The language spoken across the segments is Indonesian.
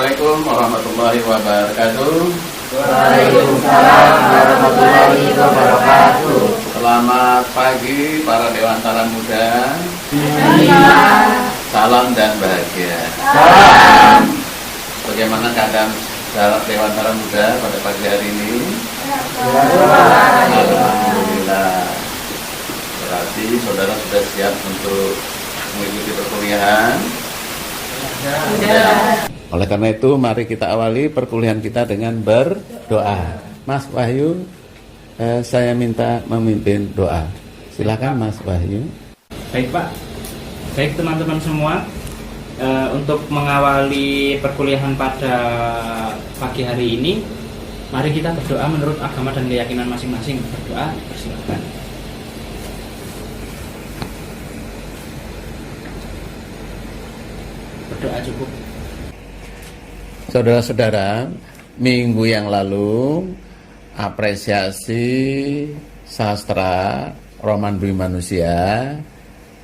Assalamualaikum warahmatullahi wabarakatuh. Waalaikumsalam warahmatullahi wabarakatuh. Selamat pagi para Dewantara Muda. Salam dan bahagia. Salam. Bagaimana keadaan Dewantara Muda pada pagi hari ini? Alhamdulillah. Berarti saudara sudah siap untuk mengikuti perkuliahan? Sudah. Oleh karena itu, mari kita awali perkuliahan kita dengan berdoa. Mas Wahyu, saya minta memimpin doa. Silakan Mas Wahyu. Baik Pak, baik teman-teman semua, untuk mengawali perkuliahan pada pagi hari ini, mari kita berdoa menurut agama dan keyakinan masing-masing. Berdoa, persilakan. Berdoa cukup. Saudara-saudara, minggu yang lalu apresiasi sastra roman bumi manusia,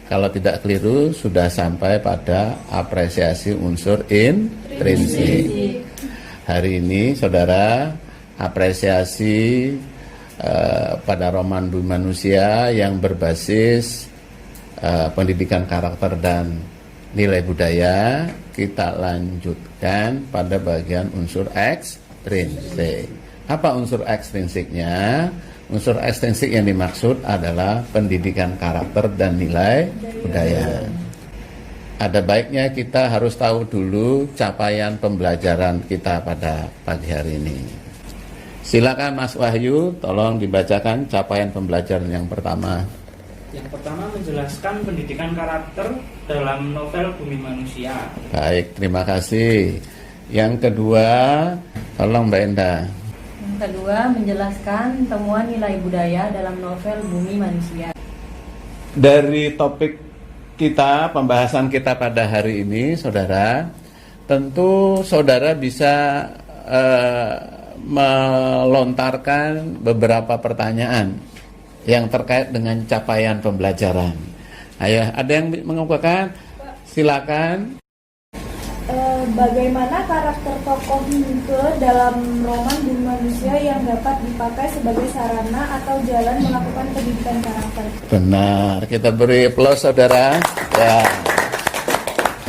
kalau tidak keliru sudah sampai pada apresiasi unsur intrinsik. Hari ini saudara apresiasi pada roman bumi manusia yang berbasis pendidikan karakter dan nilai budaya, kita lanjutkan pada bagian unsur ekstrinsik. Apa unsur ekstrinsiknya? Unsur ekstrinsik yang dimaksud adalah pendidikan karakter dan nilai budaya. Ada baiknya kita harus tahu dulu capaian pembelajaran kita pada pagi hari ini. Silakan Mas Wahyu, tolong dibacakan capaian pembelajaran yang pertama. Yang pertama, menjelaskan pendidikan karakter dalam novel Bumi Manusia. Baik, terima kasih. Yang kedua, tolong Mbak Enda. Yang kedua, menjelaskan temuan nilai budaya dalam novel Bumi Manusia. Dari topik kita, pembahasan kita pada hari ini, saudara, tentu saudara bisa melontarkan beberapa pertanyaan yang terkait dengan capaian pembelajaran. Ayo, ada yang mengumpulkan? Silakan. Bagaimana karakter tokoh Mingke dalam roman Bumi Manusia yang dapat dipakai sebagai sarana atau jalan melakukan pendidikan karakter? Benar, kita beri aplaus saudara. Ya.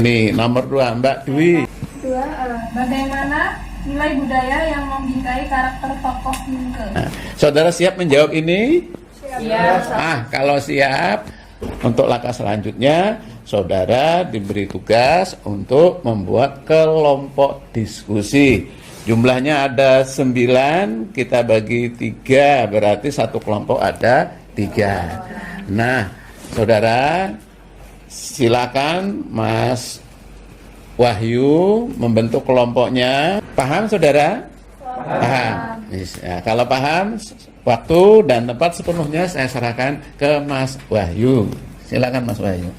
Nih, nomor 2, Mbak Dwi. Kedua, bagaimana nilai budaya yang membingkai karakter tokoh Mingke? Nah, saudara siap menjawab ini? Siap. Kalau siap, untuk langkah selanjutnya saudara diberi tugas untuk membuat kelompok diskusi. Jumlahnya ada 9, kita bagi 3, berarti satu kelompok ada 3. Nah, saudara silakan Mas Wahyu membentuk kelompoknya. Paham saudara? Paham. Ya, kalau paham, waktu dan tempat sepenuhnya saya serahkan ke Mas Wahyu. Silakan Mas Wahyu.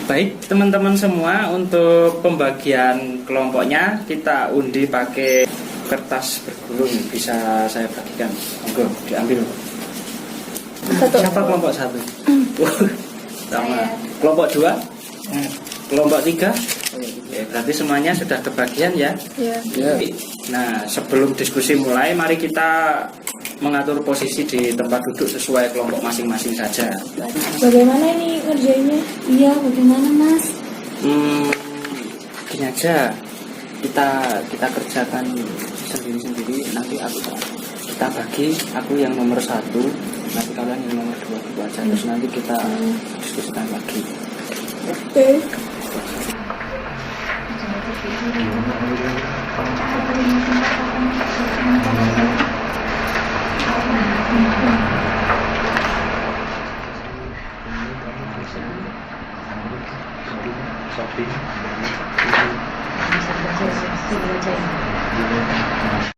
Baik teman-teman semua, untuk pembagian kelompoknya kita undi pakai kertas bergulung. Bisa saya bagikan, monggo diambil. Siapa kelompok 1? Sama. Kelompok 2? Kelompok 3? Ya, berarti semuanya sudah kebagian ya? Ya. Nah, sebelum diskusi mulai, mari kita mengatur posisi di tempat duduk sesuai kelompok masing-masing saja. Bagaimana ini ngerjainnya? Iya, bagaimana Mas? Gini aja, kita kerjakan sendiri-sendiri. Nanti kita bagi, aku yang nomor 1, nanti kalian yang nomor 2 gitu aja. Terus nanti kita diskusikan lagi. Oke.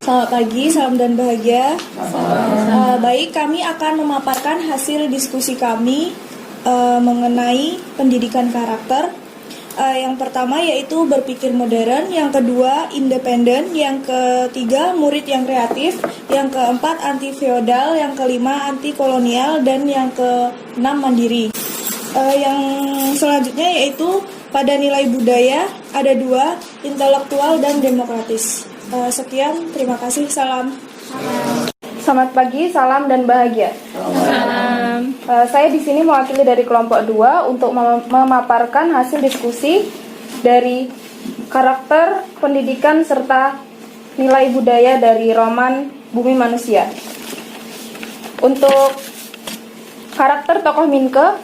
Selamat pagi, salam dan bahagia. Baik, kami akan memaparkan hasil diskusi kami mengenai pendidikan karakter. Yang pertama yaitu berpikir modern, yang kedua independen, yang ketiga murid yang kreatif, yang keempat anti feodal, yang kelima anti kolonial, dan yang keenam mandiri. Yang selanjutnya yaitu pada nilai budaya, ada 2, intelektual dan demokratis. Sekian, terima kasih, salam. Selamat pagi, salam dan bahagia. Salam. Saya di sini mewakili dari kelompok 2 untuk memaparkan hasil diskusi dari karakter, pendidikan, serta nilai budaya dari roman Bumi Manusia. Untuk karakter tokoh Minke,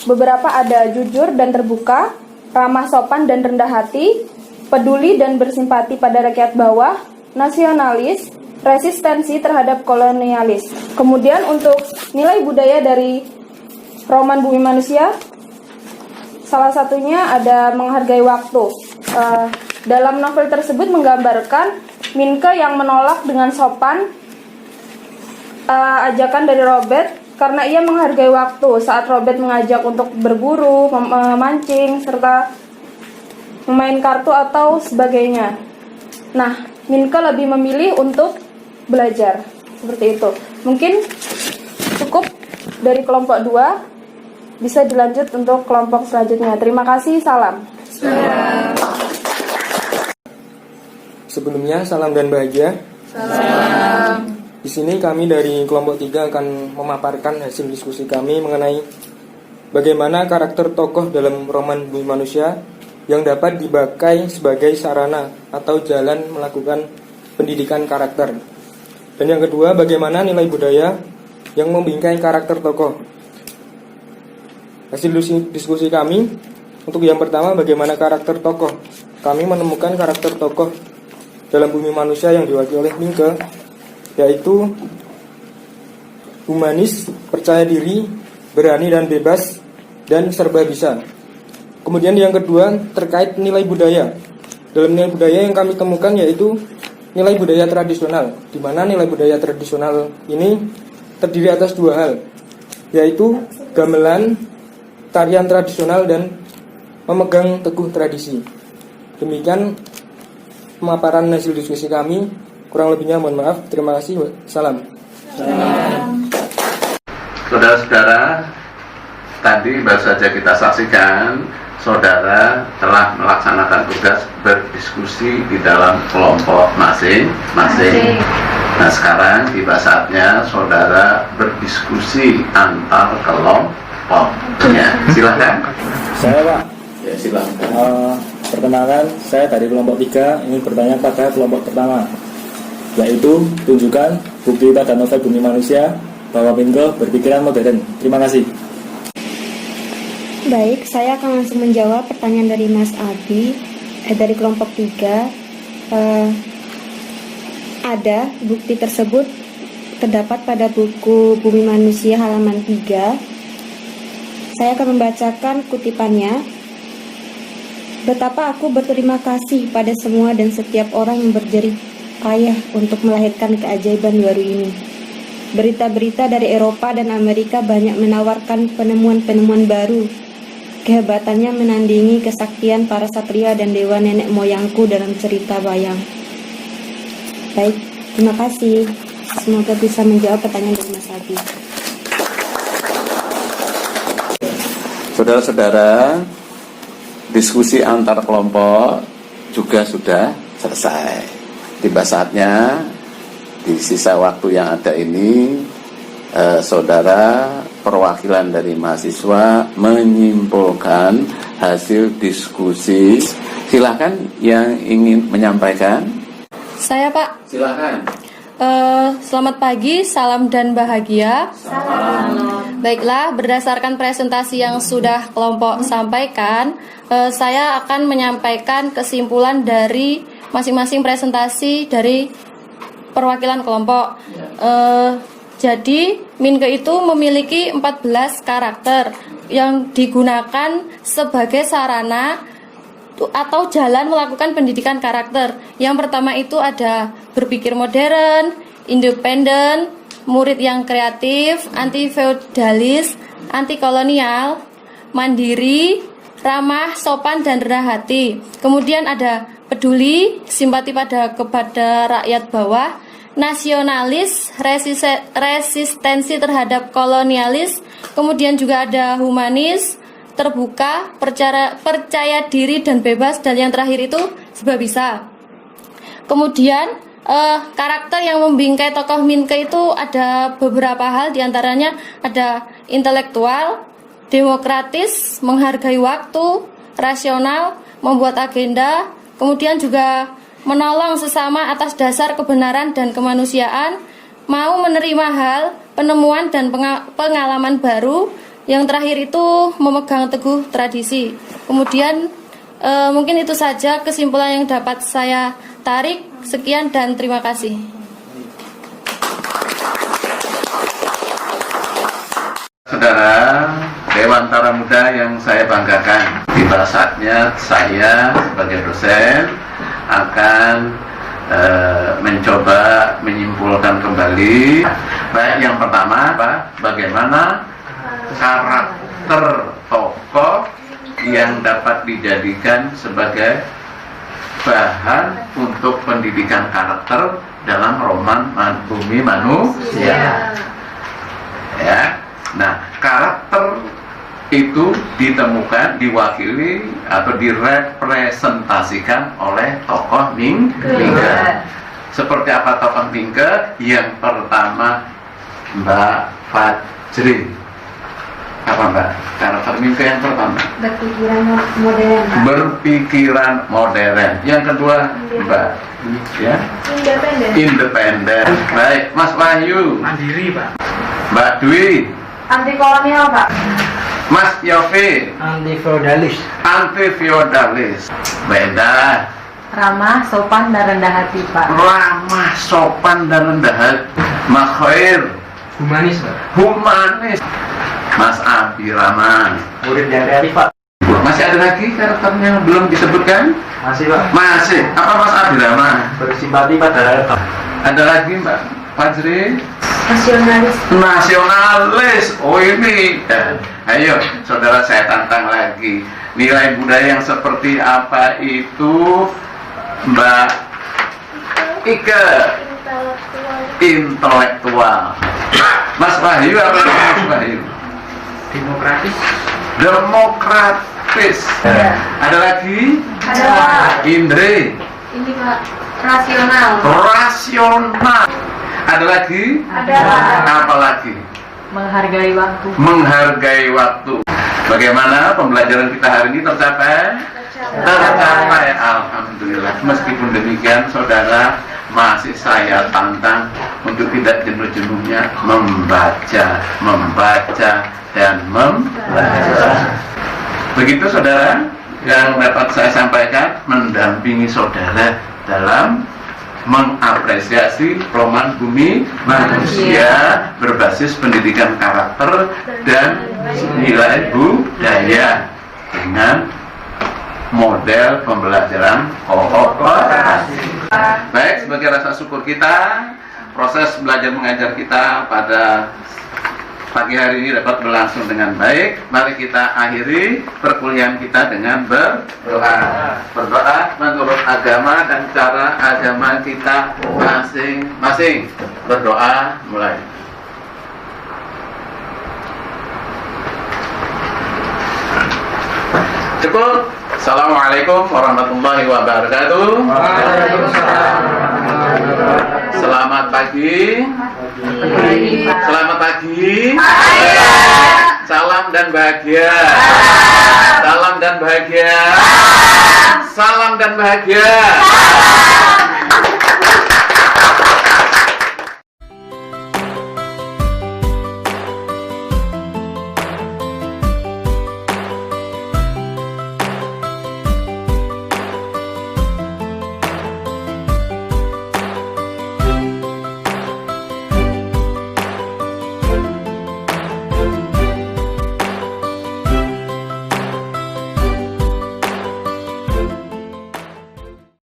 beberapa ada jujur dan terbuka, ramah sopan dan rendah hati, peduli dan bersimpati pada rakyat bawah, nasionalis, resistensi terhadap kolonialis. Kemudian untuk nilai budaya dari roman Bumi Manusia, salah satunya ada menghargai waktu. Dalam novel tersebut menggambarkan Minke yang menolak dengan sopan ajakan dari Robert karena ia menghargai waktu saat Robert mengajak untuk berburu, memancing, serta memain kartu atau sebagainya. Nah, Minke lebih memilih untuk belajar. Seperti itu. Mungkin cukup dari kelompok 2. Bisa dilanjut untuk kelompok selanjutnya. Terima kasih, salam. Sebelumnya, salam dan bahagia. Salam. Di sini kami dari kelompok 3 akan memaparkan hasil diskusi kami mengenai bagaimana karakter tokoh dalam roman Bumi Manusia yang dapat dipakai sebagai sarana atau jalan melakukan pendidikan karakter. Dan yang kedua, bagaimana nilai budaya yang membingkai karakter tokoh. Hasil diskusi kami, untuk yang pertama, bagaimana karakter tokoh. Kami menemukan karakter tokoh dalam Bumi Manusia yang diwakili oleh Minke, yaitu humanis, percaya diri, berani dan bebas, dan serba bisa. Kemudian yang kedua, terkait nilai budaya. Dalam nilai budaya yang kami temukan yaitu nilai budaya tradisional, di mana nilai budaya tradisional ini terdiri atas 2 hal, yaitu gamelan, tarian tradisional, dan memegang teguh tradisi. Demikian pemaparan hasil diskusi kami. Kurang lebihnya mohon maaf. Terima kasih. Salam. Saudara-saudara, tadi baru saja kita saksikan saudara telah melaksanakan tugas berdiskusi di dalam kelompok masing-masing. Nah, sekarang tiba saatnya saudara berdiskusi antar kelompok. Ya, silakan. Saya, Pak. Ya, silakan. Perkenalkan, saya dari kelompok 3 ingin bertanya pada kelompok pertama, yaitu tunjukkan bukti pada novel Bumi Manusia bahwa Minke berpikiran modern. Terima kasih. Baik, saya akan langsung menjawab pertanyaan dari Mas Abi dari kelompok 3. Ada bukti tersebut terdapat pada buku Bumi Manusia halaman 3. Saya akan membacakan kutipannya. Betapa aku berterima kasih pada semua dan setiap orang yang berjerih payah untuk melahirkan keajaiban baru ini. Berita-berita dari Eropa dan Amerika banyak menawarkan penemuan-penemuan baru. Kehebatannya menandingi kesaktian para satria dan dewa nenek moyangku dalam cerita bayang. Baik, terima kasih. Semoga bisa menjawab pertanyaan dari Mas Abi. Saudara-saudara, diskusi antar kelompok juga sudah selesai. Tiba saatnya di sisa waktu yang ada ini, saudara perwakilan dari mahasiswa menyimpulkan hasil diskusi. Silakan yang ingin menyampaikan. Saya, Pak. Silakan. Selamat pagi, salam dan bahagia. Salam. Baiklah, berdasarkan presentasi yang sudah kelompok sampaikan, saya akan menyampaikan kesimpulan dari masing-masing presentasi dari perwakilan kelompok. Jadi, Minke itu memiliki 14 karakter yang digunakan sebagai sarana atau jalan melakukan pendidikan karakter. Yang pertama itu ada berpikir modern, independen, murid yang kreatif, anti-feodalis, anti-kolonial, mandiri, ramah, sopan, dan rendah hati. Kemudian ada peduli, simpati kepada rakyat bawah, nasionalis, resistensi terhadap kolonialis, kemudian juga ada humanis, terbuka, percaya diri dan bebas, dan yang terakhir itu serba bisa. Kemudian karakter yang membingkai tokoh Minke itu ada beberapa hal, diantaranya ada intelektual, demokratis, menghargai waktu, rasional, membuat agenda, kemudian juga menolong sesama atas dasar kebenaran dan kemanusiaan, mau menerima hal, penemuan dan pengalaman baru. Yang terakhir itu memegang teguh tradisi. Kemudian mungkin itu saja kesimpulan yang dapat saya tarik. Sekian dan terima kasih. Saudara Dewan Tara Muda yang saya banggakan, tiba saatnya saya sebagai dosen akan mencoba menyimpulkan kembali. Baik, yang pertama, bagaimana karakter tokoh yang dapat dijadikan sebagai bahan untuk pendidikan karakter dalam roman Bumi Manusia. Ya. Nah, karakter itu ditemukan, diwakili atau direpresentasikan oleh tokoh Minke. Seperti apa tokoh Minke? Yang pertama, Mbak Fajri. Apa Mbak? Karakter Minke yang pertama? Berpikiran modern. Berpikiran modern. Yang kedua, Mbak? Ya? Independen. Baik, Mas Wahyu. Mandiri, Pak. Mbak Dwi. Anti kolonial, Pak. Mas Yofi. Anti feodalis. Anti feodalis. Beda. Ramah, sopan dan rendah hati, Pak. Ramah, sopan dan rendah hati. Mas Khair. Humanis, Pak. Humanis. Mas Abirahman. Murid yang kreatif, Pak. Masih ada lagi karakternya belum disebutkan? Masih, Pak. Masih. Apa Mas Abirahman? Bersimpati pada rakyat. Ada lagi Mbak Fajri? Nasionalis. Nasionalis. Oh ini. Ayo saudara, saya tantang lagi. Nilai budaya yang seperti apa itu Mbak Ike? Intelektual. Mas Wahyu apa Mas Wahyu? Demokratis. Demokratis. Ada lagi? Ada, Pak. Indri. Ini, Pak. Rasional. Rasional. Ada lagi? Ada. Apa lagi? Menghargai waktu. Menghargai waktu. Bagaimana pembelajaran kita hari ini tercapai? Tercapai. Alhamdulillah. Meskipun demikian, saudara, masih saya tantang untuk tidak jenuh-jenuhnya membaca, dan membaca. Begitu saudara yang dapat saya sampaikan, mendampingi saudara dalam mengapresiasi roman Bumi Manusia berbasis pendidikan karakter dan nilai budaya dengan model pembelajaran kooperasi. Baik, sebagai rasa syukur kita, proses belajar mengajar kita pada pagi hari ini dapat berlangsung dengan baik. Mari kita akhiri perkuliahan kita dengan berdoa. Berdoa menurut agama dan cara agama kita masing-masing. Berdoa mulai. Cukup. Assalamualaikum warahmatullahi wabarakatuh. Selamat pagi. Selamat pagi. Salam dan bahagia. Salam dan bahagia. Salam dan bahagia.